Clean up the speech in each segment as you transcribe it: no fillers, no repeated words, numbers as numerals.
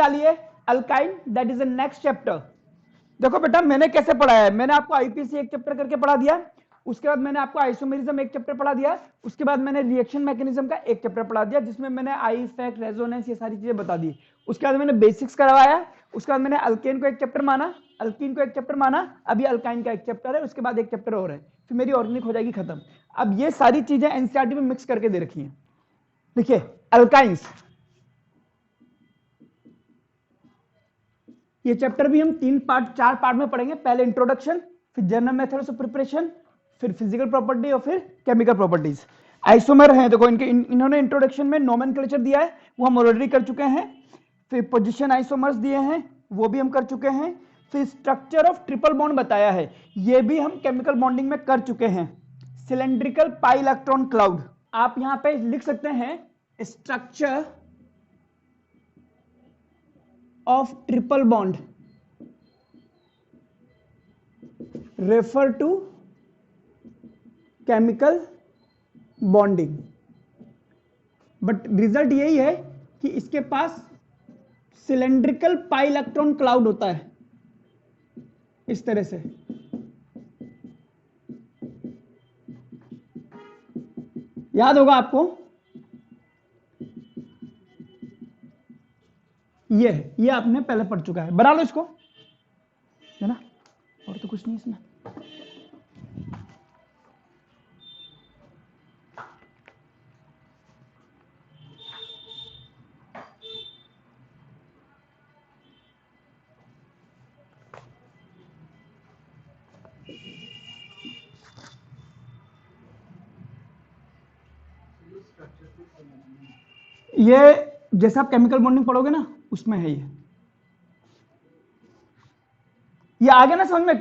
डालिए alkyne, that is the next chapter. देखो बेटा मैंने कैसे पढ़ाया है, मैंने आपको आईपीसी एक चैप्टर करके पढ़ा दिया, उसके बाद मैंने आपको आइसोमेरिज्म एक चैप्टर पढ़ा दिया, उसके बाद मैंने रिएक्शन मैकेनिज्म का एक चैप्टर पढ़ा दिया जिसमें मैंने आई इफेक्ट, रेजोनेंस, ये सारी चीजें बता दी। उसके बाद मैंने बेसिक्स करवाया, उसके बाद मैंने अल्केन को एक चैप्टर माना, अल्कीन को एक चैप्टर माना, अभी अल्काइन का एक चैप्टर है, उसके बाद एक चैप्टर और है, फिर मेरी ऑर्गेनिक हो जाएगी खत्म। अब ये सारी चीजें एनसीईआरटी में मिक्स करके दे रखी हैं। देखिए अल्काइंस, ये चैप्टर भी हम 4 पार्ट में पढ़ेंगे। पहले इंट्रोडक्शन, फिर जनरल मेथड्स ऑफ प्रिपरेशन, फिर फिजिकल प्रॉपर्टी और फिर केमिकल प्रॉपर्टीज। आइसोमर हैं, देखो इन्होंने इंट्रोडक्शन में नोमेनक्लेचर दिया है, वो हम ऑलरेडी कर चुके हैं। फिर पोजीशन आइसोमर्स दिए हैं, वो भी हम कर चुके हैं। फिर स्ट्रक्चर ऑफ ट्रिपल बॉन्ड बताया है, ये भी हम केमिकल बॉन्डिंग में कर चुके हैं। सिलेंड्रिकल पाई इलेक्ट्रॉन क्लाउड, आप यहां पे लिख सकते हैं structure of triple bond refer to chemical bonding, but result यही है कि इसके पास सिलेंड्रिकल पाई इलेक्ट्रॉन क्लाउड होता है इस तरह से। याद होगा आपको, ये आपने पहले पढ़ चुका है, बना लो इसको, है ना, और तो कुछ नहीं इसमें। ये जैसे आप केमिकल बॉन्डिंग पढ़ोगे ना उसमें है ये आ गया ना समझ में?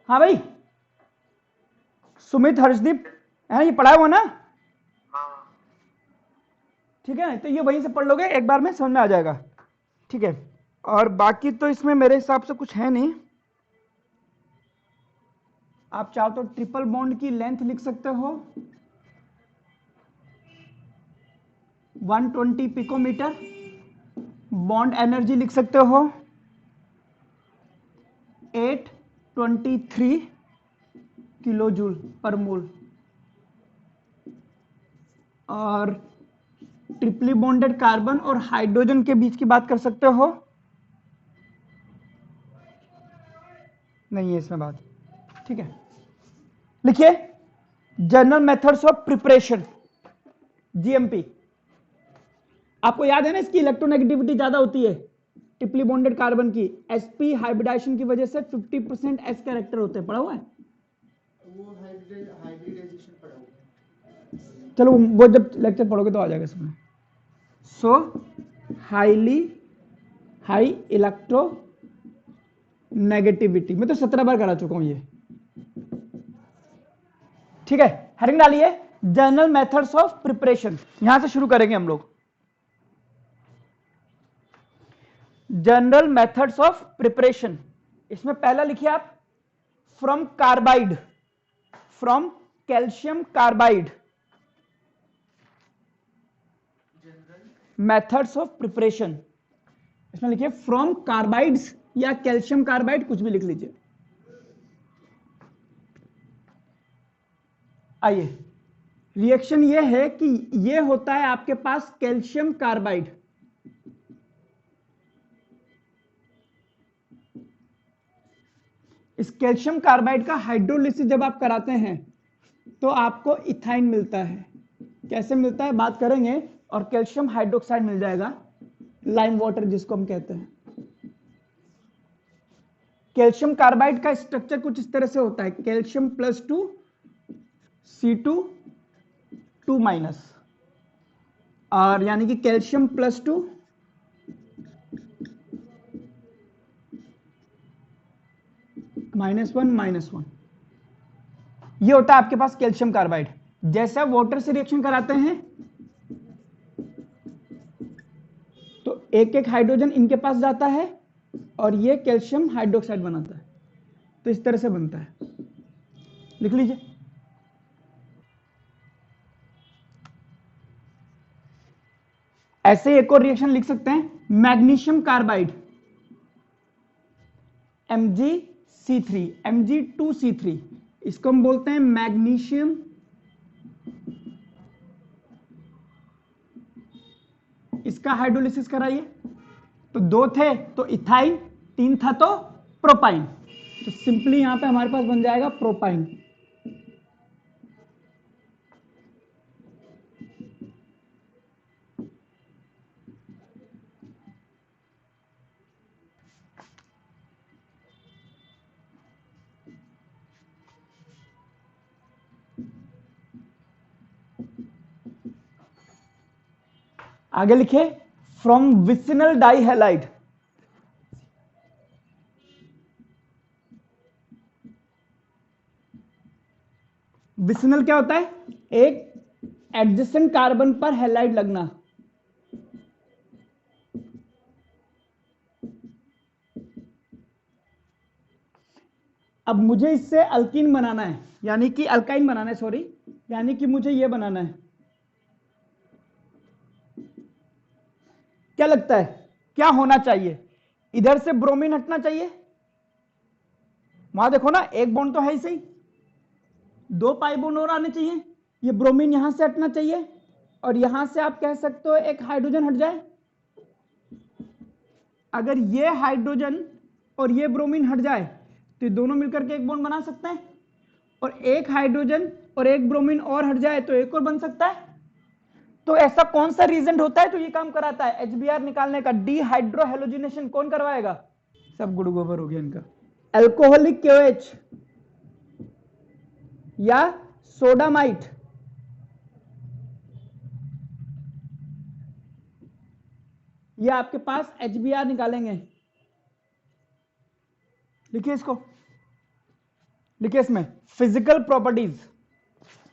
हाँ भाई सुमित, हर्षदीप, है ये पढ़ा हुआ ना? ठीक है, तो ये वहीं से पढ़ लोगे, एक बार में समझ में आ जाएगा। ठीक है, और बाकी तो इसमें मेरे हिसाब से कुछ है नहीं। आप चाहो तो ट्रिपल बॉन्ड की लेंथ लिख सकते हो 120 पिकोमीटर, बॉन्ड एनर्जी लिख सकते हो 823 किलो जूल पर मोल, और ट्रिपली बॉन्डेड कार्बन और हाइड्रोजन के बीच की बात कर सकते हो, नहीं है इसमें बात। ठीक है, लिखिए general methods of preparation, GMP. आपको याद है ना इसकी इलेक्ट्रोनेगेटिविटी ज्यादा होती है ट्रिपली बॉन्डेड कार्बन की, sp हाइब्रिडाइजेशन की वजह से 50% s कैरेक्टर होते हैं, पढ़ा हुआ है वो? हाइब्रिडाइजेशन पढ़ा हुआ है, चलो वो जब लेक्चर पढ़ोगे तो आ जाएगा समझ। सो हाई इलेक्ट्रो नेगेटिविटी, मैं तो 17 बार करा चुका हूं ये। ठीक है, हेडिंग डालिए जनरल मेथड्स ऑफ प्रिपरेशन, यहां से शुरू करेंगे हम लोग। जनरल मेथड्स ऑफ प्रिपरेशन, इसमें पहला लिखिए आप from carbide, from calcium carbide, methods of preparation. इसमें लिखिए फ्रॉम कार्बाइड्स या कैल्शियम कार्बाइड, कुछ भी लिख लीजिए। आइए, रिएक्शन ये है कि ये होता है आपके पास कैल्शियम कार्बाइड, इस कैल्शियम कार्बाइड का हाइड्रोलिसिस जब आप कराते हैं तो आपको इथाइन मिलता है। कैसे मिलता है बात करेंगे, और कैल्शियम हाइड्रोक्साइड मिल जाएगा, लाइम वाटर जिसको हम कहते हैं। कैल्शियम कार्बाइड का स्ट्रक्चर कुछ इस तरह से होता है, कैल्शियम +2 C2 2-, और यानी कि कैल्शियम +2 -1 ये होता है आपके पास कैल्शियम कार्बाइड। जैसे आप वाटर से रिएक्शन कराते हैं तो एक एक हाइड्रोजन इनके पास जाता है और ये कैल्शियम हाइड्रोक्साइड बनाता है, तो इस तरह से बनता है, लिख लीजिए। ऐसे एक और रिएक्शन लिख सकते हैं मैग्नीशियम कार्बाइड Mg(C3), Mg2C3, इसको हम बोलते हैं मैग्नीशियम इसका हाइड्रोलिसिस कराइए। तो 2 थे तो इथाइन, 3 था तो प्रोपाइन। तो सिंपली यहां पे हमारे पास बन जाएगा प्रोपाइन। आगे लिखे, फ्रॉम विसिनल डाइहैलाइड। विसिनल क्या होता है? एक एडजेसेंट कार्बन पर हैलाइड लगना। अब मुझे इससे अल्कीन बनाना है, यानी कि अल्काइन बनाना है, सॉरी, यानी कि मुझे यह बनाना है। क्या लगता है क्या होना चाहिए? इधर से ब्रोमीन हटना चाहिए, वहां देखो ना एक बॉन्ड तो है ही सही, 2 पाई बॉन्ड और आने चाहिए, ये ब्रोमीन यहां से हटना चाहिए, और यहां से आप कह सकते हो एक हाइड्रोजन हट जाए। अगर ये हाइड्रोजन और ये ब्रोमीन हट जाए तो ये दोनों मिलकर के एक बॉन्ड बना सकते हैं, और एक हाइड्रोजन और एक ब्रोमीन और हट जाए तो एक और बन सकता है। तो ऐसा कौन सा रीजेंट होता है जो ये काम कराता है HBr निकालने का? डीहाइड्रोहेलोजिनेशन कौन करवाएगा? सब गुड़ गोबर हो गया इनका। अल्कोहलिक KOH या सोडामाइट, ये आपके पास HBr निकालेंगे। लिखिए इसको, लिखिए इसमें फिजिकल प्रॉपर्टीज।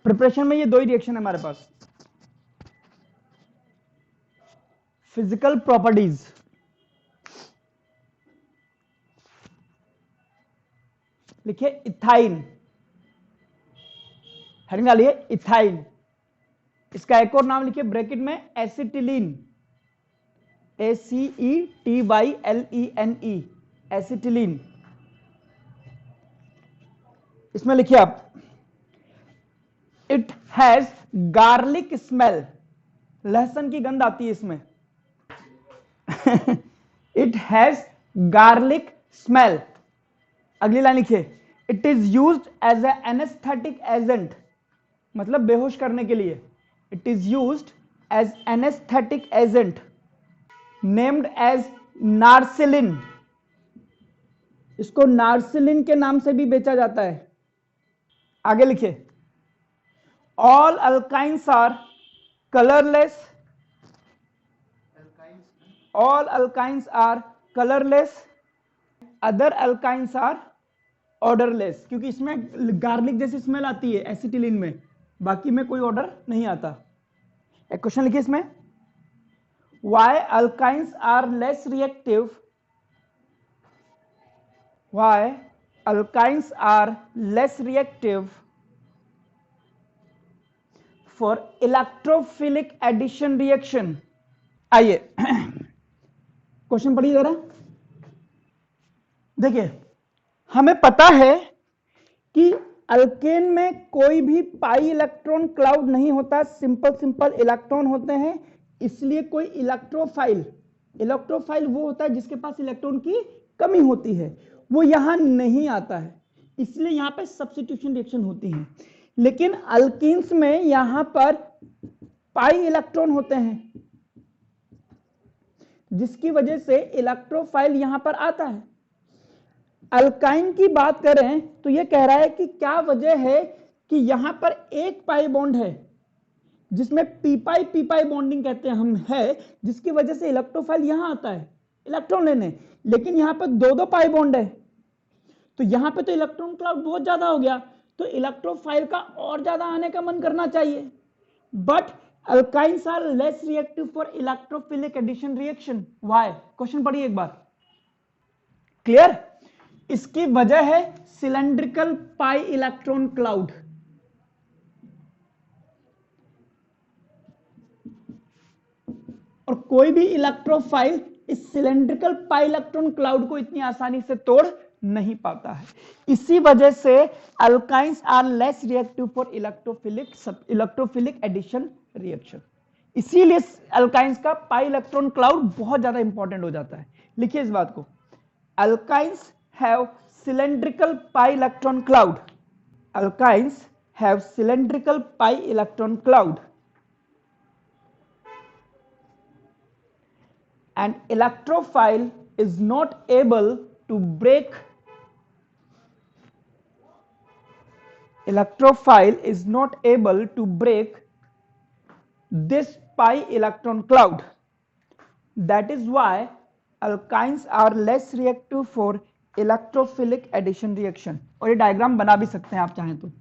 प्रिपरेशन में ये 2 ही रिएक्शन है हमारे पास। फिजिकल प्रॉपर्टीज, लिखिए इथाइन, हेडिंग डालिए इथाइन। इसका एक और नाम लिखिए ब्रैकेट में, एसिटिलीन, ACETYLENE, एसिटिलीन। इसमें लिखिए आप, इट हैज गार्लिक स्मेल, लहसुन की गंध आती है इसमें। It has garlic smell. अगली लाइन लिखिए, it is used as a anesthetic agent, मतलब बेहोश करने के लिए। It is used as anesthetic agent, named as Narcylene, इसको नार्सिलिन के नाम से भी बेचा जाता है। आगे लिखिए, all alkynes are colourless, all alkynes are colourless, other alkynes are odourless, क्योंकि इसमें गार्लिक जैसी स्मेल आती है एसिटिलीन में, बाकी में कोई ऑर्डर नहीं आता। एक क्वेश्चन लिखिए इसमें, why alkynes are less reactive, why alkynes are less reactive for electrophilic addition reaction. आइए क्वेश्चन पढ़िए जरा। देखिए, हमें पता है कि अल्केन में कोई भी पाई इलेक्ट्रॉन क्लाउड नहीं होता, सिंपल सिंपल इलेक्ट्रॉन होते हैं, इसलिए कोई इलेक्ट्रोफाइल, इलेक्ट्रोफाइल वो होता है जिसके पास इलेक्ट्रॉन की कमी होती है, वो यहां नहीं आता है, इसलिए यहां पे सब्स्टिट्यूशन रिएक्शन होती है। लेकिन अल्कीन्स में यहां पर पाई इलेक्ट्रॉन होते हैं, जिसकी वजह से इलेक्ट्रोफाइल यहां पर आता है। अल्काइन की बात करें तो यह कह रहा है कि क्या वजह है कि यहां पर एक पाई बॉन्ड है, जिसमें पी पाई बॉन्डिंग कहते हैं हम, है, जिसकी वजह से इलेक्ट्रोफाइल यहां आता है इलेक्ट्रॉन लेने। लेकिन यहां पर 2 पाई बॉन्ड है, तो यहां पे तो इलेक्ट्रॉन क्लाउड बहुत ज्यादा हो गया, तो इलेक्ट्रोफाइल का और ज्यादा आने का मन करना चाहिए। But alkynes are less reactive for electrophilic addition reaction. Why? Question पढ़िए एक बार, क्लियर? इसकी वजह है सिलेंड्रिकल पाई इलेक्ट्रॉन क्लाउड। और कोई भी इलेक्ट्रोफाइल इस सिलेंड्रिकल पाई इलेक्ट्रॉन क्लाउड को इतनी आसानी से तोड़ नहीं पाता है। इसी वजह से alkynes are less reactive for electrophilic addition reaction. इसीलिए अल्काइंस का पाई इलेक्ट्रॉन क्लाउड बहुत ज्यादा इंपॉर्टेंट हो जाता है। लिखिए इस बात को, alkynes have cylindrical pi electron cloud, alkynes have cylindrical pi electron cloud and electrophile is not able to break this pi electron cloud. That is why alkynes are less reactive for electrophilic addition reaction. और ये diagram बना भी सकते हैं आप चाहें तो।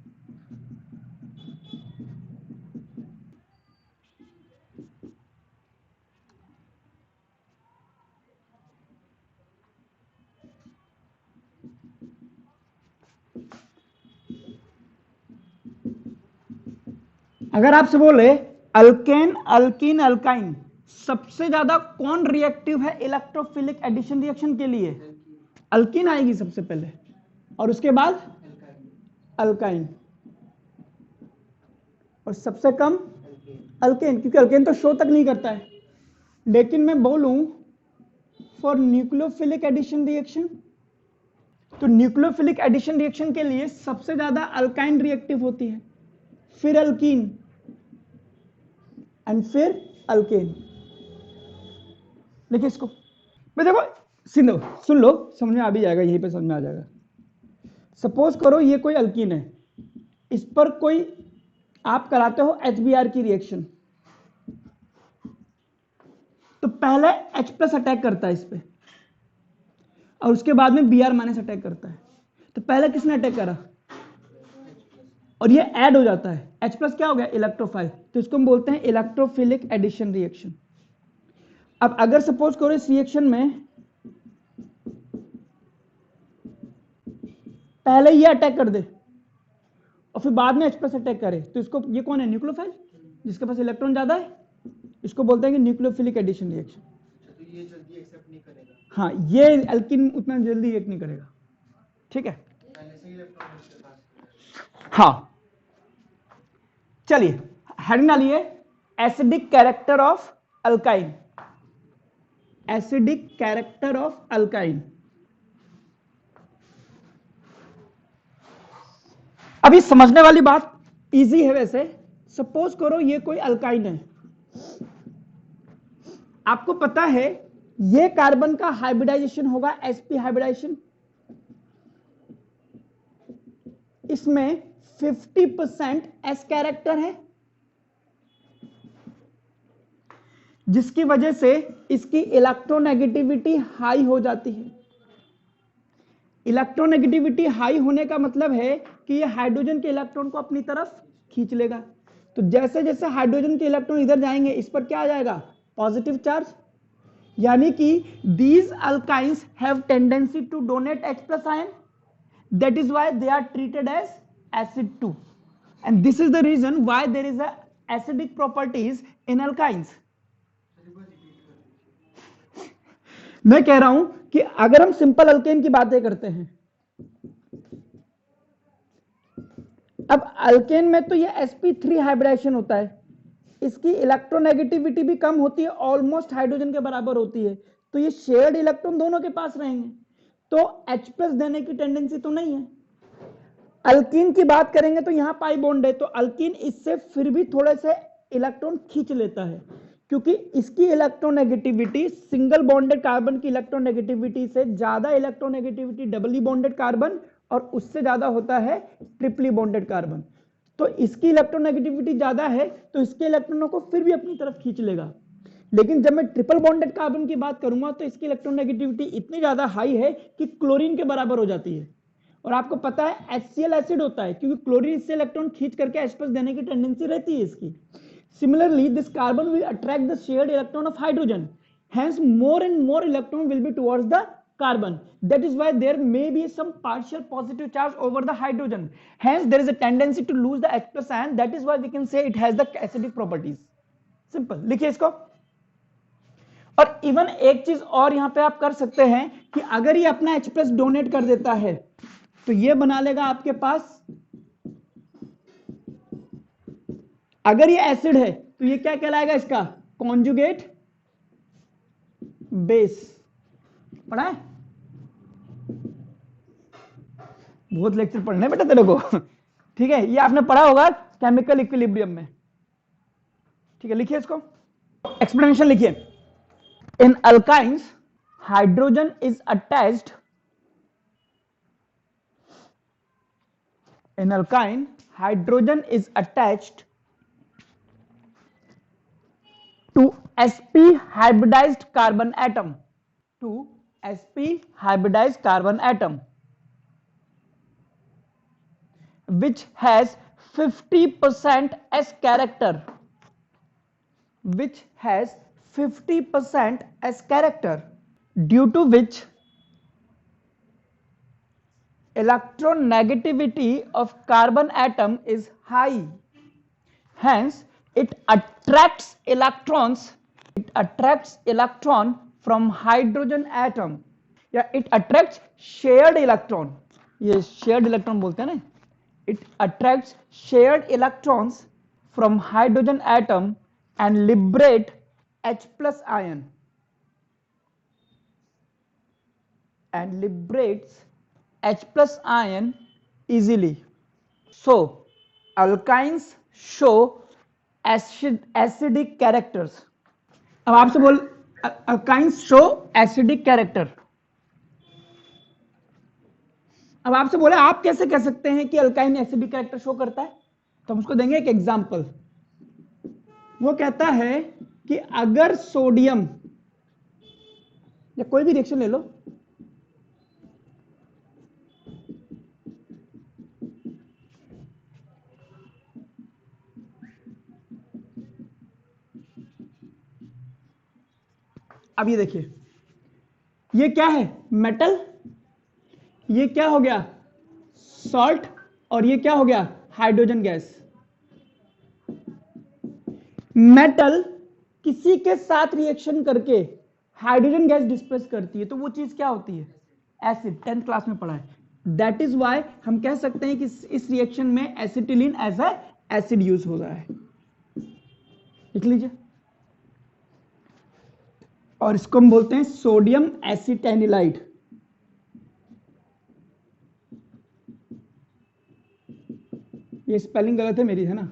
अगर आपसे बोले अल्केन, अल्कीन, अल्काइन, सबसे ज्यादा कौन रिएक्टिव है इलेक्ट्रोफिलिक एडिशन रिएक्शन के लिए? अल्कीन आएगी सबसे पहले और उसके बाद अल्काइन, और सबसे कम अल्केन, क्योंकि अल्केन तो शो तक नहीं करता है। लेकिन मैं बोलूं फॉर न्यूक्लियोफिलिक एडिशन रिएक्शन, तो न्यूक्लियोफिलिक एडिशन रिएक्शन के लिए सबसे ज्यादा अल्काइन रिएक्टिव होती है, फिर अल्कीन एंड फिर अल्केन। देखिए इसको, मैं देखो सिंधु सुन लो, समझ में आ भी जाएगा, यहीं पे समझ में आ जाएगा। सपोज करो ये कोई अल्कीन है, इस पर कोई आप कराते हो HBr की रिएक्शन, तो पहले H प्लस अटैक करता है इस पे और उसके बाद में Br माइनस अटैक करता है। तो पहले किसने अटैक करा और ये ऐड हो जाता है, H प्लस क्या हो गया? इलेक्ट्रोफाइल, तो इसको हम बोलते हैं इलेक्ट्रोफिलिक एडिशन रिएक्शन। अब अगर सपोज करो इस रिएक्शन में पहले ये अटैक कर दे और फिर बाद में H प्लस अटैक करे, तो इसको, ये कौन है? न्यूक्लियोफाइल, जिसके पास इलेक्ट्रॉन ज्यादा है, इसको बोलते हैं कि न्यूक्लियोफिलिक एडिशन रिएक्शन। तो ये जल्दी एक्सेप्ट नहीं करेगा। हाँ, ये अल्कीन उतना जल्दी रिएक्ट नहीं करेगा, ठीक है। हाँ चलिए हेडिंग डालिए, acidic character of alkyne, acidic character of alkyne. अभी समझने वाली बात इजी है वैसे। सपोज करो ये कोई अल्काइन है, आपको पता है ये कार्बन का हाइब्रिडाइजेशन होगा sp हाइब्रिडाइजेशन, इसमें 50% s कैरेक्टर है, जिसकी वजह से इसकी इलेक्ट्रोनेगेटिविटी हाई हो जाती है। इलेक्ट्रोनेगेटिविटी हाई होने का मतलब है कि ये हाइड्रोजन के इलेक्ट्रॉन को अपनी तरफ खींच लेगा। तो जैसे जैसे हाइड्रोजन के इलेक्ट्रॉन इधर जाएंगे, इस पर क्या आ जाएगा? पॉजिटिव चार्ज, यानी कि these alkynes have tendency to donate H plus ion, that is why they are treated as acid too, and this is the reason why there is a acidic properties in alkynes. मैं कह रहा हूं कि अगर हम simple alkane की बातें करते हैं, अब अल्केन में तो ये sp3 हाइब्रिडाइजेशन होता है, इसकी इलेक्ट्रोनेगेटिविटी भी कम होती है, ऑलमोस्ट हाइड्रोजन के बराबर होती है, तो ये शेयर्ड इलेक्ट्रॉन दोनों के पास रहेंगे, तो H प्लस देने की टेंडेंसी तो नहीं है। अल्कीन की बात करेंगे तो यहां पाई बॉन्ड है, तो अल्कीन इससे फिर भी थोड़े से इलेक्ट्रॉन खींच लेता है, क्योंकि इसकी इलेक्ट्रोनेगेटिविटी सिंगल बॉन्डेड कार्बन की इलेक्ट्रोनेगेटिविटी से ज्यादा इलेक्ट्रोनेगेटिविटी डबली बॉन्डेड कार्बन और उससे ज्यादा होता है ट्रिपली बॉन्डेड कार्बन। तो इसकी इलेक्ट्रोनेगेटिविटी ज्यादा है, तो इसके इलेक्ट्रॉनों को फिर भी अपनी तरफ खींच लेगा। लेकिन जब मैं ट्रिपल बॉन्डेड कार्बन की बात करूंगा तो इसकी इलेक्ट्रोनेगेटिविटी इतनी ज्यादा हाई है कि क्लोरीन के बराबर हो जाती है। और आपको पता है HCl एसिड होता है, क्योंकि क्लोरीन इससे इलेक्ट्रॉन खींच करके H प्लस देने की टेंडेंसी रहती है इसकी। Similarly this carbon will attract the shared electron of hydrogen, hence more and more electron will be towards the carbon. That is why there may be some partial positive charge over the hydrogen. Hence there is a tendency to lose the H plus ion. That is why we can say it has the acidic properties. Simple. लिखिए इसको। और even एक चीज और यहां पे आप कर सकते हैं कि अगर ये अपना H+ डोनेट कर देता है तो ये बना लेगा आपके पास, अगर ये एसिड है तो ये क्या कहलाएगा, इसका कॉन्जुगेट बेस। पढ़ा है? बहुत लेक्चर पढ़ने बेटा तेरे को। ठीक है, ये आपने पढ़ा होगा केमिकल इक्विलिब्रियम में। ठीक है, लिखिए इसको, एक्सप्लेनेशन लिखिए। In alkynes hydrogen is attached, in alkyne hydrogen is attached to sp hybridized carbon atom, to sp hybridized carbon atom which has 50% s character, which has 50% s character, due to which electronegativity of carbon atom is high, hence it attracts electrons, it attracts electron from hydrogen atom, या it attracts shared electron, ये shared electron बोलते हैं ना, it attracts shared electrons from hydrogen atom and liberate H+ ion, and liberates H+ ion easily. So alkynes show acidic characters. अब आपसे बोल, alkynes show acidic character. अब आपसे बोले आप कैसे कह सकते हैं कि अल्काइन एसिडिक कैरेक्टर शो करता है, तो हम उसको देंगे एक एग्जांपल। वो कहता है कि अगर सोडियम, या कोई भी रिएक्शन ले लो, अब ये देखिए, ये क्या है, मेटल, ये क्या हो गया, सॉल्ट, और ये क्या हो गया, हाइड्रोजन गैस। मेटल किसी के साथ रिएक्शन करके हाइड्रोजन गैस डिस्प्लेस करती है, तो वो चीज क्या होती है, एसिड। 10th क्लास में पढ़ा है। दैट इज वाई हम कह सकते हैं कि इस रिएक्शन में acetylene as a acid use हो रहा है। लिख लीजिए, और इसको हम बोलते हैं सोडियम एसिटेनिलाइड। ये स्पेलिंग गलत है मेरी, है ना,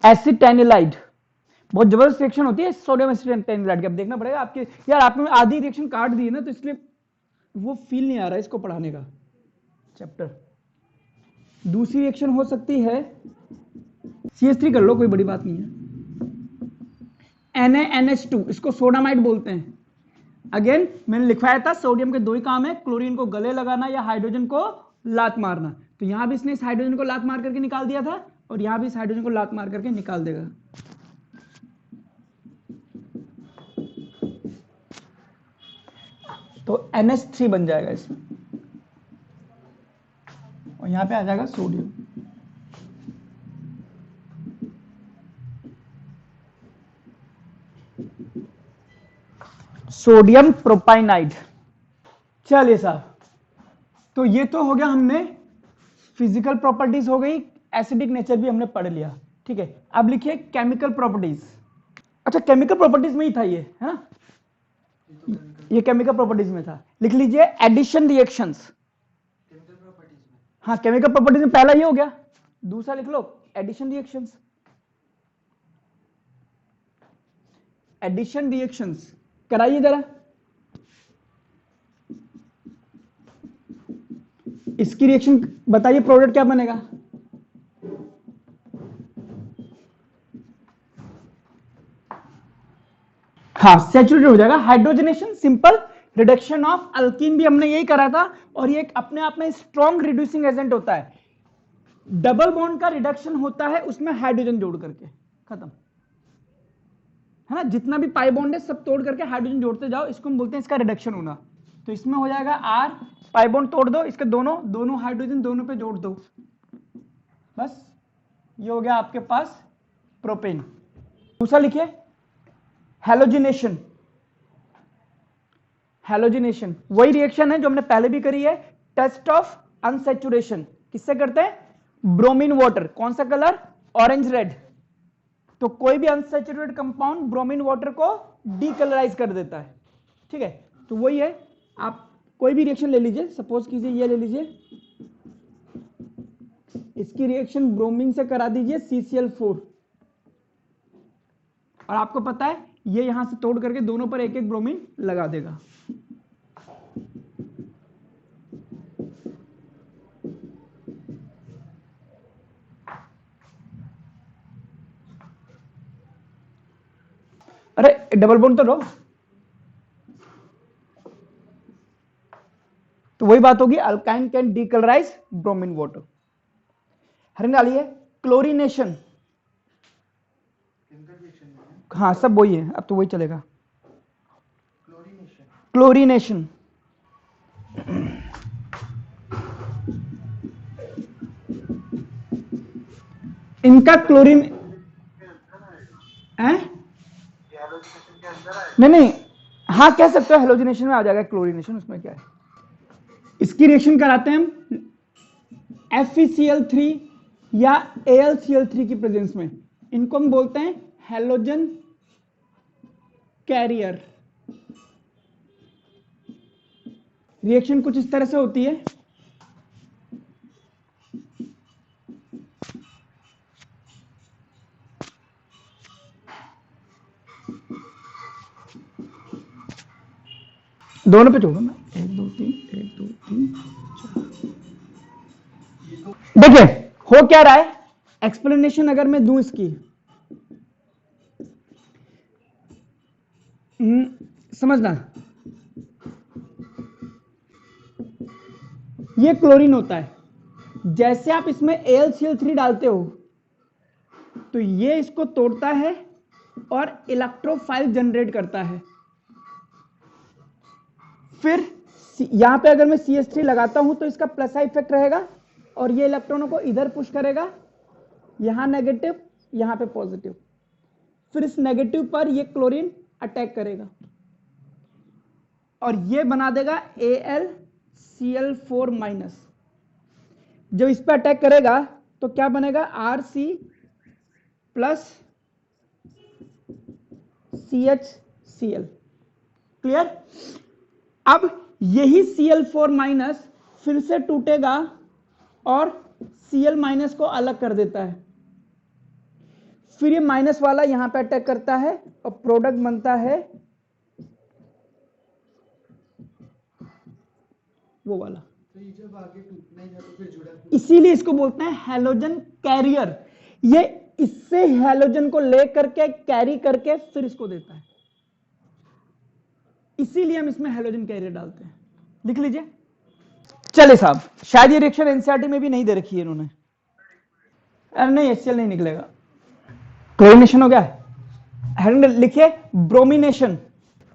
एसिटेनिलाइड। बहुत जबरदस्त रिएक्शन होती है सोडियम एसिटेनिलाइड की, अब देखना पड़ेगा आपके, यार आपने आधी रिएक्शन काट दी है ना, तो इसलिए वो फील नहीं आ रहा है इसको पढ़ाने का चैप्टर। दूसरी रिएक्शन हो सकती है CH3 कर लो, कोई बड़ी बात नहीं है, NaNH2, इसको सोडामाइड बोलते हैं। अगेन मैंने लिखवाया था सोडियम के दो ही काम है, क्लोरीन को गले लगाना या हाइड्रोजन को लात मारना। तो यहां भी इसने इस हाइड्रोजन को लात मार करके निकाल दिया था, और यहां भी इस हाइड्रोजन को लात मार करके निकाल देगा। तो NH3 बन जाएगा इसमें, और यहां पे आ जाएगा सोडियम। सोडियम प्रोपाइनाइड। चलिए साहब, तो ये तो हो गया, हमने फिजिकल प्रॉपर्टीज हो गई, एसिडिक नेचर भी हमने पढ़ लिया। ठीक है, अब लिखिए केमिकल प्रॉपर्टीज। अच्छा, केमिकल प्रॉपर्टीज में ही था ये, है ना, ये केमिकल प्रॉपर्टीज में था। लिख लीजिए एडिशन रिएक्शंस। हाँ, केमिकल प्रॉपर्टीज में पहला ये हो गया, दूसरा लिख लो एडिशन रिएक्शंस। एडिशन रिएक्शंस कराइए जरा, इसकी रिएक्शन बताइए, प्रोडक्ट क्या बनेगा। हाँ, सैचुरेटेड हो जाएगा, hydrogenation, simple reduction of alkyne भी हमने यही करा था, और ये एक अपने आप में स्ट्रॉन्ग रिड्यूसिंग एजेंट होता है। डबल बॉन्ड का रिडक्शन होता है उसमें हाइड्रोजन जोड़ करके, खत्म, है ना, जितना भी पाई बॉन्ड है सब तोड़ करके हाइड्रोजन जोड़ते जाओ, इसको हम बोलते हैं इसका रिडक्शन होना। तो इसमें हो जाएगा R, पाई बॉन्ड तोड़ दो, इसके दोनों हाइड्रोजन दोनों पे जोड़ दो, बस ये हो गया आपके पास प्रोपेन। दूसरा लिखिए हैलोजिनेशन। हैलोजिनेशन वही रिएक्शन है जो हमने पहले भी करी है, टेस्ट ऑफ अनसैचुरेशन। किससे करते हैं? Bromine water. कौन सा कलर? Orange red. तो कोई भी अनसैचुरेटेड कंपाउंड ब्रोमीन वाटर को डीकलराइज कर देता है। ठीक है, तो वही है। आप कोई भी रिएक्शन ले लीजिए, सपोज कीजिए ये ले लीजिए, इसकी रिएक्शन ब्रोमीन से करा दीजिए CCl4, और आपको पता है ये यहां से तोड़ करके दोनों पर एक एक ब्रोमीन लगा देगा। अरे डबल बॉन्ड तो लो। तो वही बात होगी, alkyne can decolourise bromine water. हर डालिए क्लोरीनेशन। हाँ सब वही है, अब तो वही चलेगा। क्लोरीनेशन इनका क्लोरीन है? नहीं, हाँ कह सकते हो, हेलोजिनेशन में आ जाएगा क्लोरीनेशन, उसमें क्या है। इसकी रिएक्शन कराते हैं हम FeCl3 या AlCl3 की प्रेजेंस में। इनको हम बोलते हैं हेलोजन कैरियर। रिएक्शन कुछ इस तरह से होती है। दोनों पे छोड़ो ना, 1 2 3 1 2 3 4। देखिए हो क्या रहा है, एक्सप्लेनेशन अगर मैं दूं इसकी, समझना, ये क्लोरीन होता है। जैसे आप इसमें AlCl3 डालते हो तो ये इसको तोड़ता है और इलेक्ट्रोफाइल जनरेट करता है। फिर यहां पे अगर मैं CH3 लगाता हूं तो इसका प्लस आई इफेक्ट रहेगा और ये इलेक्ट्रॉनों को इधर पुश करेगा, यहां नेगेटिव यहां पे पॉजिटिव। फिर इस नेगेटिव पर ये क्लोरीन अटैक करेगा और ये बना देगा AlCl4-। जब इस पर अटैक करेगा तो क्या बनेगा? Rc plus CHCl। क्लियर? अब यही Cl4- फिर से टूटेगा और Cl- को अलग कर देता है। फिर ये माइनस वाला यहां पे अटैक करता है और प्रोडक्ट बनता है वो वाला। तो ये जब आगे टूटना ही था तो फिर जुड़ा क्यों? इसीलिए इसको बोलते हैं हैलोजन कैरियर। ये इससे हैलोजन को ले करके कैरी करके फिर इसको देता है, इसीलिए हम इसमें हैलोजन कैरियर डालते हैं। लिख लीजिए। चले साहब, शायद ये रिएक्शन एनसीईआरटी में भी नहीं दे रखी है इन्होंने। अरे नहीं, HCl नहीं निकलेगा। क्लोरीनेशन हो गया, लिखिए ब्रोमिनेशन,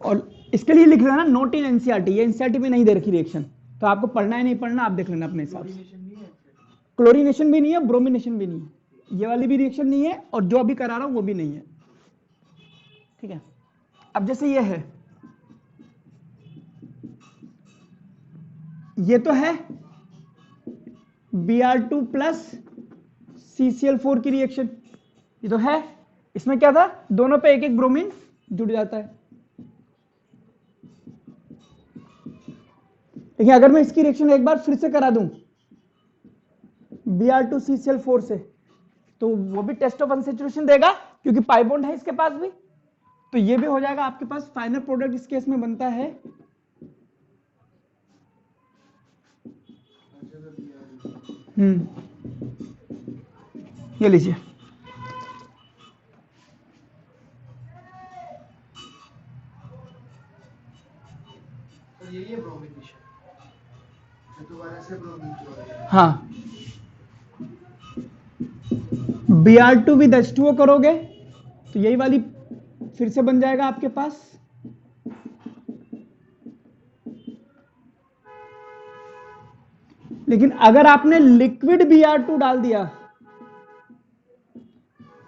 और इसके लिए लिख लेना नोट इन एनसीईआरटी। ये एनसीईआरटी में नहीं दे रखी रिएक्शन, तो आपको पढ़ना है नहीं पढ़ना आप देख लेना अपने हिसाब से। क्लोरीनेशन भी नहीं है, ब्रोमिनेशन भी नहीं है, ये वाली भी रिएक्शन नहीं है, और जो अभी करा रहा हूं वो भी नहीं है। ठीक है, अब जैसे ये है, ये तो है Br2 प्लस CCl4 की रिएक्शन, ये तो है। इसमें क्या था? दोनों पे एक एक ब्रोमीन जुड़ जाता है। लेकिन अगर मैं इसकी रिएक्शन एक बार फिर से करा दूं Br2 CCl4 से, तो वो भी टेस्ट ऑफ अनसैचुरेशन देगा क्योंकि पाई बॉन्ड है इसके पास भी। तो ये भी हो जाएगा आपके पास। फाइनल प्रोडक्ट इस केस में बनता है ये लीजिए, तो यही है ब्रोमिनेशन, जो दोबारा से ब्रोमीन जोड़ रहा है। हाँ Br2 विद H2O करोगे तो यही वाली फिर से बन जाएगा आपके पास। लेकिन अगर आपने लिक्विड Br2 डाल दिया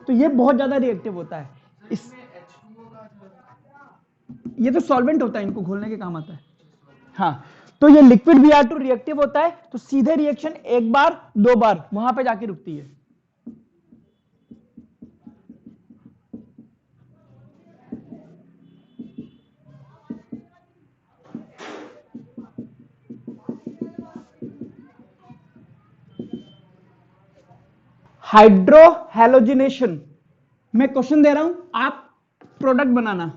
तो ये बहुत ज्यादा रिएक्टिव होता है। इसमें H2O का ये तो सॉल्वेंट होता है, इनको घोलने के काम आता है। हाँ, तो ये लिक्विड Br2 रिएक्टिव होता है, तो सीधे रिएक्शन एक बार दो बार वहां पे जाके रुकती है। हाइड्रो हैलोजिनेशन मैं क्वेश्चन दे रहा हूं, आप प्रोडक्ट बनाना,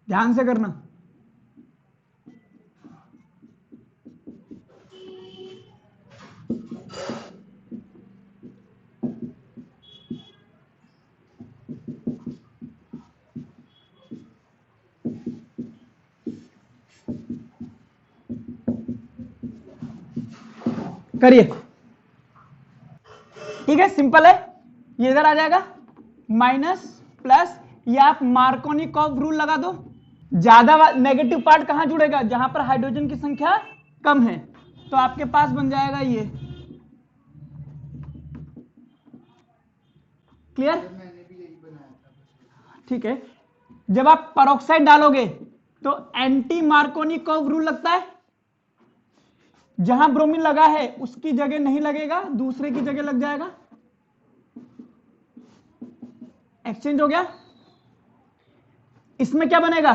ध्यान से करना। करिए, ठीक है, सिंपल है। ये इधर आ जाएगा माइनस प्लस, ये आप मार्कोनिकॉफ रूल लगा दो। ज्यादा नेगेटिव पार्ट कहां जुड़ेगा, जहां पर हाइड्रोजन की संख्या कम है, तो आपके पास बन जाएगा ये। क्लियर? मैंने भी यही बनाया था। ठीक है, जब आप पेरोक्साइड डालोगे तो एंटी मार्कोनिकॉफ रूल लगता है, जहां ब्रोमीन लगा है उसकी जगह नहीं लगेगा, दूसरे की जगह लग जाएगा। एक्सचेंज हो गया। इसमें क्या बनेगा,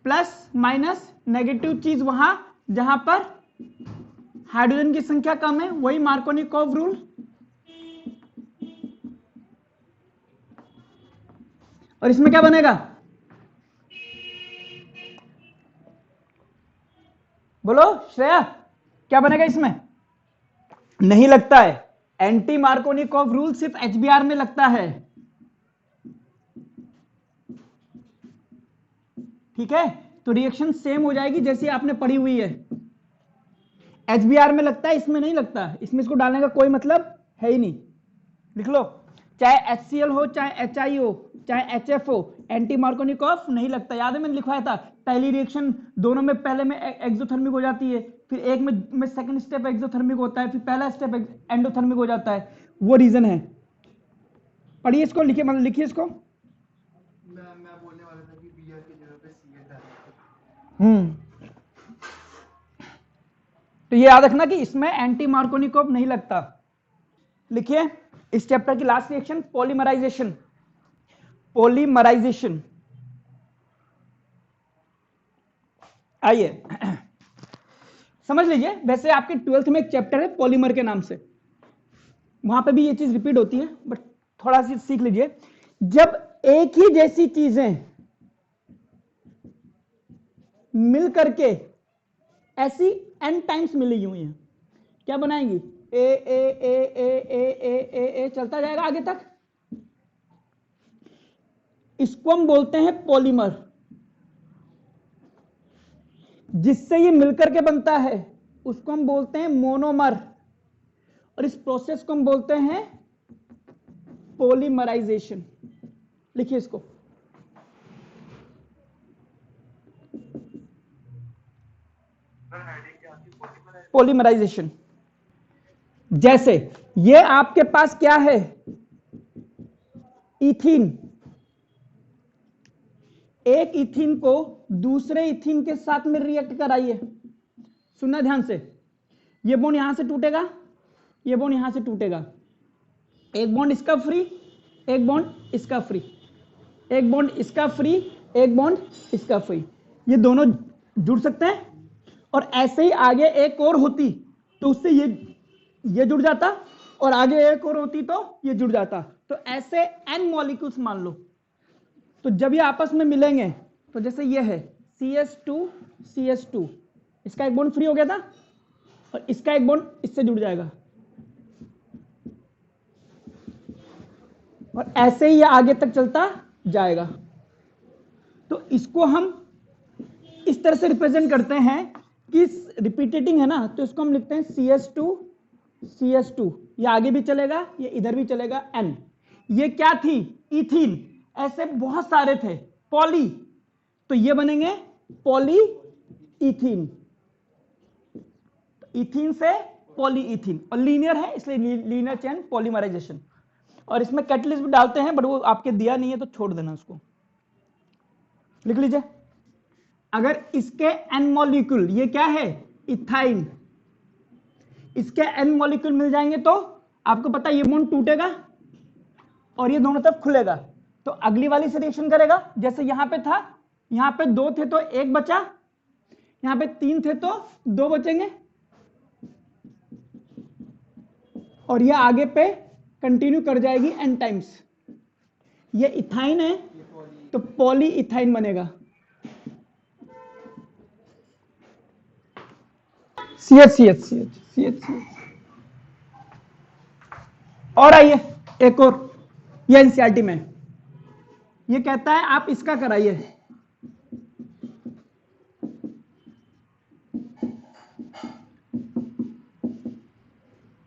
प्लस माइनस नेगेटिव चीज वहां जहां पर हाइड्रोजन की संख्या कम है, वही मार्कोनिकॉफ रूल। और इसमें क्या बनेगा, बोलो श्रेया, क्या बनेगा इसमें? नहीं लगता है, एंटी मार्कोनिकॉफ रूल सिर्फ HBr में लगता है। ठीक है, तो रिएक्शन सेम हो जाएगी जैसी आपने पढ़ी हुई है। HBr में लगता है, इसमें नहीं लगता, इसमें इसको डालने का कोई मतलब है ही नहीं। लिख लो, चाहे HCl हो, चाहे HI हो, चाहे HF हो, एंटी मार्कोनिकॉफ नहीं लगता। याद है मैंने लिखवाया था, पहली रिएक्शन दोनों में पहले में एक्सोथर्मिक हो जाती है, फिर एक में सेकंड स्टेप एक्सोथर्मिक होता है, फिर पहला स्टेप एंडोथर्मिक हो जाता है, वो रीजन है। पढ़िए इसको, लिखिए, मतलब लिखिए इसको। मैं बोलने वाला था कि Br की जगह पे Cl डालें। तो ये याद रखना कि इसमें एंटी मार्कोनिकॉफ नहीं लगता। लिखिए इस चैप्टर की लास्ट रिएक्शन, पॉलीमराइजेशन। पॉलीमराइजेशन, आइए समझ लीजिए। वैसे आपके 12th में एक चैप्टर है पॉलीमर के नाम से, वहां पे भी ये चीज रिपीट होती है, बट थोड़ा सी सीख लीजिए। जब एक ही जैसी चीजें मिल करके ऐसी n टाइम्स मिली हुई हैं, क्या बनाएंगी, ए ए ए ए ए ए ए ए चलता जाएगा आगे तक। इसको हम बोलते हैं पॉलीमर। जिससे ये मिलकर के बनता है उसको हम बोलते हैं मोनोमर, और इस प्रोसेस को हम बोलते हैं पॉलीमराइजेशन। लिखिए इसको, पॉलीमराइजेशन। जैसे ये आपके पास क्या है, इथीन। एक इथीन को दूसरे इथीन के साथ में रिएक्ट कराइए, सुनना ध्यान से। ये बॉन्ड यहां से टूटेगा, ये बॉन्ड यहां से टूटेगा, एक बॉन्ड इसका फ्री, एक बॉन्ड इसका फ्री, एक बॉन्ड इसका फ्री, एक बॉन्ड इसका फ्री, ये दोनों जुड़ सकते हैं। और ऐसे ही आगे एक और होती तो उससे ये जुड़ जाता, और आगे एक और होती तो ये जुड़ जाता। तो ऐसे n मॉलिक्यूल्स मान लो, तो जब ये आपस में मिलेंगे तो जैसे ये है CS2 CS2, इसका एक बॉन्ड फ्री हो गया था और इसका एक बॉन्ड इससे जुड़ जाएगा, और ऐसे ही ये आगे तक चलता जाएगा। तो इसको हम इस तरह से रिप्रेजेंट करते हैं कि रिपीटेटिंग है ना, तो इसको हम लिखते हैं CS2 CS2, ये आगे भी चलेगा, ये इधर भी चलेगा, N। ये क्या थी, इथीन। ऐसे बहुत सारे थे पॉली, तो ये बनेंगे पॉली इथीन, इथीन से पॉली इथीन, और लीनियर है इसलिए लीनियर चेन पॉलीमराइजेशन। और इसमें कैटलिस्ट भी डालते हैं, बट वो आपके दिया नहीं है तो छोड़ देना उसको, लिख लीजिए। अगर इसके n मॉलिक्यूल, ये क्या है इथाइन, इसके n मॉलिक्यूल मिल जाएंगे तो आपको पता है ये बॉन्ड टूटेगा और ये दोनों तरफ खुलेगा, तो अगली वाली से रिएक्शन करेगा। जैसे यहां पे था, यहां पे 2 थे तो 1 बचा, यहां पे 3 थे तो 2 बचेंगे, और ये आगे पे कंटिन्यू कर जाएगी n टाइम्स। ये इथाइन है तो पॉली इथाइन बनेगा, CH। और आइए एक और, ये एनसीईआरटी में ये कहता है आप इसका कराइए,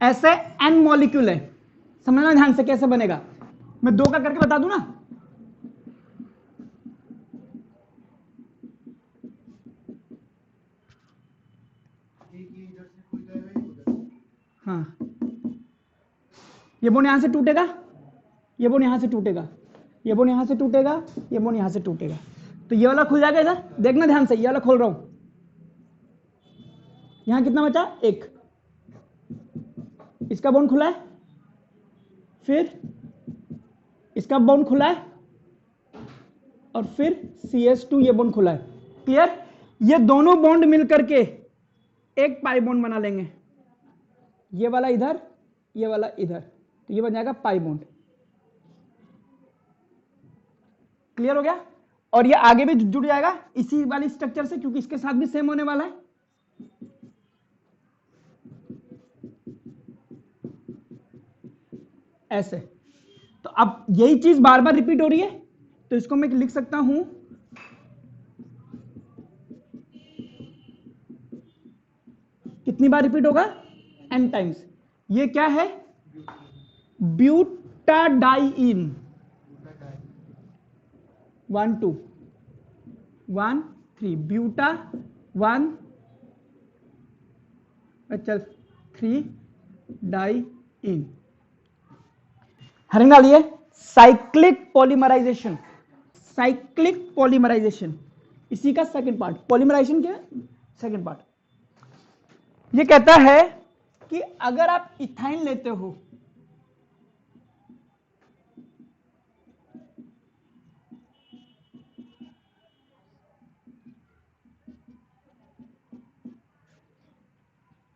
ऐसे n मॉलिक्यूल है, समझना ध्यान से कैसे बनेगा, मैं 2 का करके बता दूं ना। हाँ, ये बोन यहां से टूटेगा, ये बोन यहां से टूटेगा, ये बोन यहां से टूटेगा, ये बोन यहां से टूटेगा, तो ये वाला खुल जाएगा इधर, देखना ध्यान से, ये वाला खोल रहा हूं, यहां कितना बचा 1, इसका बॉन्ड खुला है, फिर इसका बॉन्ड खुला है, और फिर CH2 ये बॉन्ड खुला है, क्लियर। ये दोनों बॉन्ड मिलकर के एक पाई बॉन्ड बना लेंगे, ये वाला इधर, ये वाला इधर, तो ये बन जाएगा पाई बॉन्ड, क्लियर हो गया। और ये आगे भी जुड़ जाएगा इसी वाली स्ट्रक्चर से, क्योंकि इसके साथ भी सेम होने वाला है। ऐसे, तो अब यही चीज बार बार रिपीट हो रही है, तो इसको मैं लिख सकता हूं कितनी बार रिपीट होगा n टाइम्स। ये क्या है ब्यूटाडाइइन, 1 2 1 3 ब्यूटा 1 चल 3 डाइइन, हरेंगे डालिए साइक्लिक पॉलीमराइजेशन, साइक्लिक पॉलीमराइजेशन इसी का सेकंड पार्ट, पॉलीमराइजेशन के सेकंड पार्ट। ये कहता है कि अगर आप इथाइन लेते हो,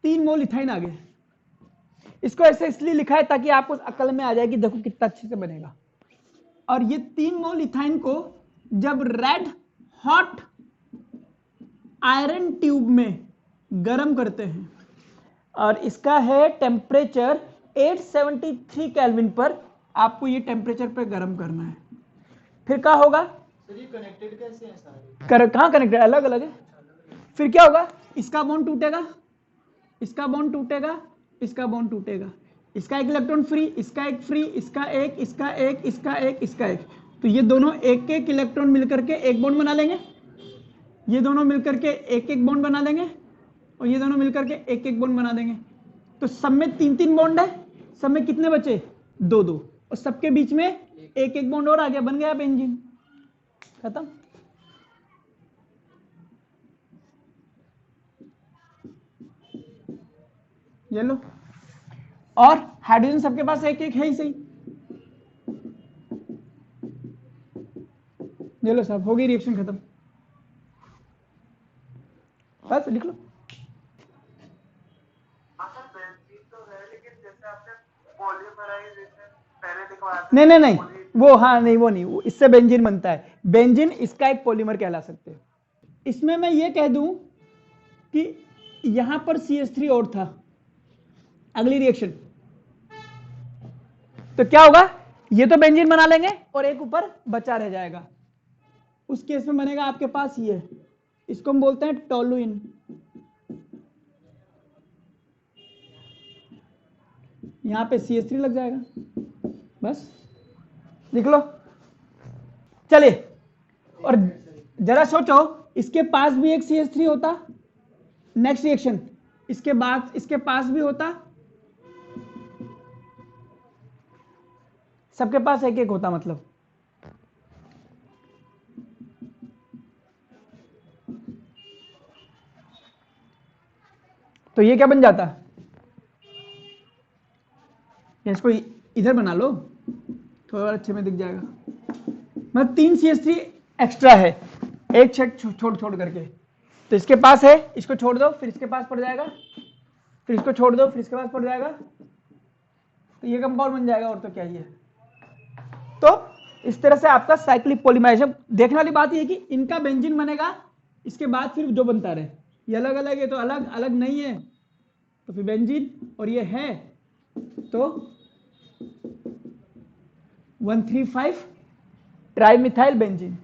तीन मोल इथाइन आ गए, इसको ऐसे इसलिए लिखा है ताकि आपको अकल में आ जाए कि देखो कितना अच्छे से बनेगा। और ये 3 मोल इथाइन को जब रेड हॉट आयरन ट्यूब में गर्म करते हैं, और इसका है टेम्परेचर 873 केल्विन पर, आपको ये टेम्परेचर पे गर्म करना है, फिर क्या होगा सर ये कनेक्टेड कैसे हैं सारे? कहां कनेक्टेड, अलग अलग है। फिर क्या होगा, इसका बॉन्ड टूटेगा, इसका बॉन्ड टूटेगा, इसका बॉन्ड टूटेगा, इसका एक इलेक्ट्रॉन फ्री, इसका एक फ्री, इसका एक, इसका एक, इसका एक, इसका एक, तो ये दोनों एक एक इलेक्ट्रॉन मिलकर के एक बॉन्ड बना लेंगे, ये दोनों मिलकर के एक एक बॉन्ड बना लेंगे, और ये दोनों मिलकर के एक एक बॉन्ड बना देंगे, तो सब में 3-3 बॉन्ड है, सब में कितने बचे 2-2, और सबके बीच में एक एक बॉन्ड और आ गया, बन गया बेंजीन, खत्म। ये लो, और हाइड्रोजन सबके पास एक एक है ही सही, ये लो साहब, हो गई रिएक्शन खत्म, बस लिख लो। नहीं नहीं नहीं, वो हाँ नहीं, वो नहीं, वो इससे बेंजीन बनता है, बेंजीन इसका एक पॉलीमर कहला सकते हैं। इसमें मैं ये कह दूं कि यहां पर CH3 और था, अगली रिएक्शन तो क्या होगा, ये तो बेंजीन बना लेंगे और एक ऊपर बचा रह जाएगा, उस केस में बनेगा आपके पास ये, इसको हम बोलते हैं टोलुइन, यहां पे CH3 लग जाएगा, बस लिख लो। चलिए, और जरा सोचो, इसके पास भी एक CH3 होता, नेक्स्ट रिएक्शन इसके बाद इसके पास भी होता, सबके पास एक एक होता मतलब। तो ये क्या बन जाता, इसको इधर बना लो, थोड़ा अच्छे में दिख जाएगा। मतलब 3 CH3 एक्स्ट्रा है, एक छेद छोड़ छोड़ करके। तो इसके पास है, इसको छोड़ दो, फिर इसके पास पड़ जाएगा, फिर इसको छोड़ दो, फिर इसके पास पड़ जाएगा, तो ये कंपाउंड बन जाएगा, और तो क्या ही है। तो इस तरह से आपका साइक्लिक पॉलीमराइजेशन। देखने वाली बात ये है कि इनका बेंजीन बनेगा, इसके बाद फिर जो बनता रहे, ये अलग अलग है तो अलग अलग नहीं है, तो फिर बेंजीन, और ये है तो 135 ट्राइमिथाइल बेंजीन।